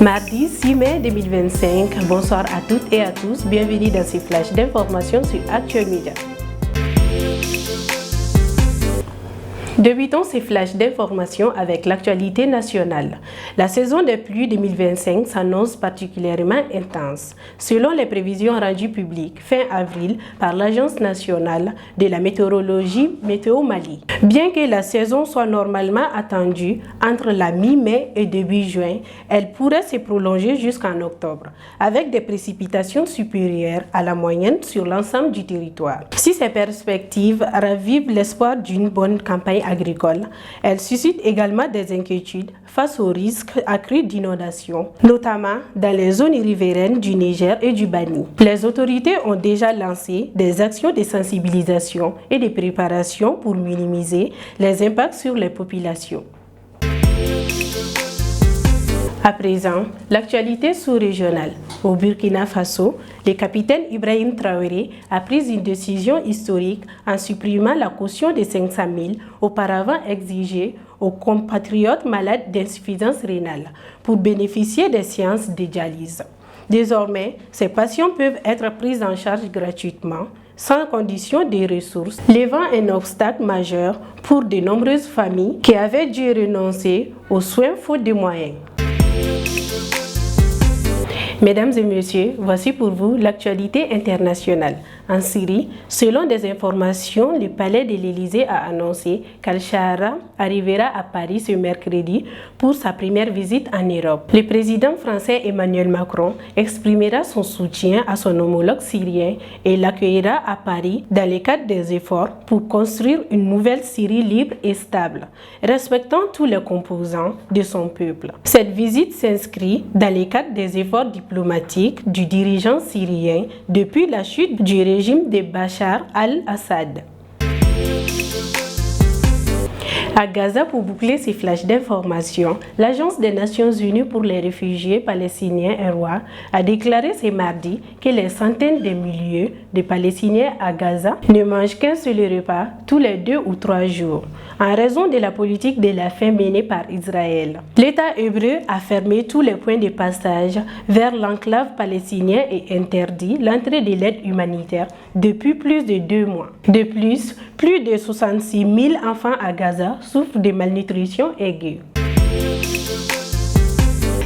Mardi 6 mai 2025, bonsoir à toutes et à tous, bienvenue dans ces flashs d'informations sur Actuel Media. Débutons ces flashs d'informations avec l'actualité nationale. La saison des pluies 2025 s'annonce particulièrement intense. Selon les prévisions rendues publiques fin avril par l'Agence nationale de la météorologie Météo Mali. Bien que la saison soit normalement attendue entre la mi-mai et début juin, elle pourrait se prolonger jusqu'en octobre, avec des précipitations supérieures à la moyenne sur l'ensemble du territoire. Si ces perspectives ravivent l'espoir d'une bonne campagne agricole, elles suscitent également des inquiétudes face aux risques accrus d'inondation, notamment dans les zones riveraines du Niger et du Bani. Les autorités ont déjà lancé des actions de sensibilisation et de préparation pour minimiser les impacts sur les populations. À présent, l'actualité sous-régionale. Au Burkina Faso, le capitaine Ibrahim Traoré a pris une décision historique en supprimant la caution de 500 000 auparavant exigée aux compatriotes malades d'insuffisance rénale pour bénéficier des séances de dialyse. Désormais, ces patients peuvent être pris en charge gratuitement, sans condition de ressources, levant un obstacle majeur pour de nombreuses familles qui avaient dû renoncer aux soins faute de moyens. Mesdames et messieurs, voici pour vous l'actualité internationale. En Syrie, selon des informations, le palais de l'Élysée a annoncé qu'Al-Shahra arrivera à Paris ce mercredi pour sa première visite en Europe. Le président français Emmanuel Macron exprimera son soutien à son homologue syrien et l'accueillera à Paris dans le cadre des efforts pour construire une nouvelle Syrie libre et stable, respectant tous les composants de son peuple. Cette visite s'inscrit dans le cadre des efforts diplomatiques du dirigeant syrien depuis la chute du régime de Bachar al-Assad. À Gaza, pour boucler ces flashs d'information, l'Agence des Nations Unies pour les réfugiés palestiniens UNRWA a déclaré ce mardi que les centaines de milliers de Palestiniens à Gaza ne mangent qu'un seul repas tous les 2 ou 3 jours, en raison de la politique de la faim menée par Israël. L'État hébreu a fermé tous les points de passage vers l'enclave palestinienne et interdit l'entrée de l'aide humanitaire depuis plus de 2 mois. De plus de 66 000 enfants à Gaza souffrent de malnutrition aiguë.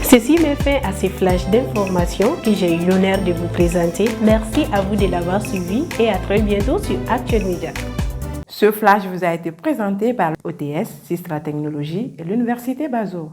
Ceci met fin à ces flashs d'informations que j'ai eu l'honneur de vous présenter. Merci à vous de l'avoir suivi et à très bientôt sur Actuel Media. Ce flash vous a été présenté par l'OTS, Sistra Technologies et l'Université Bazo.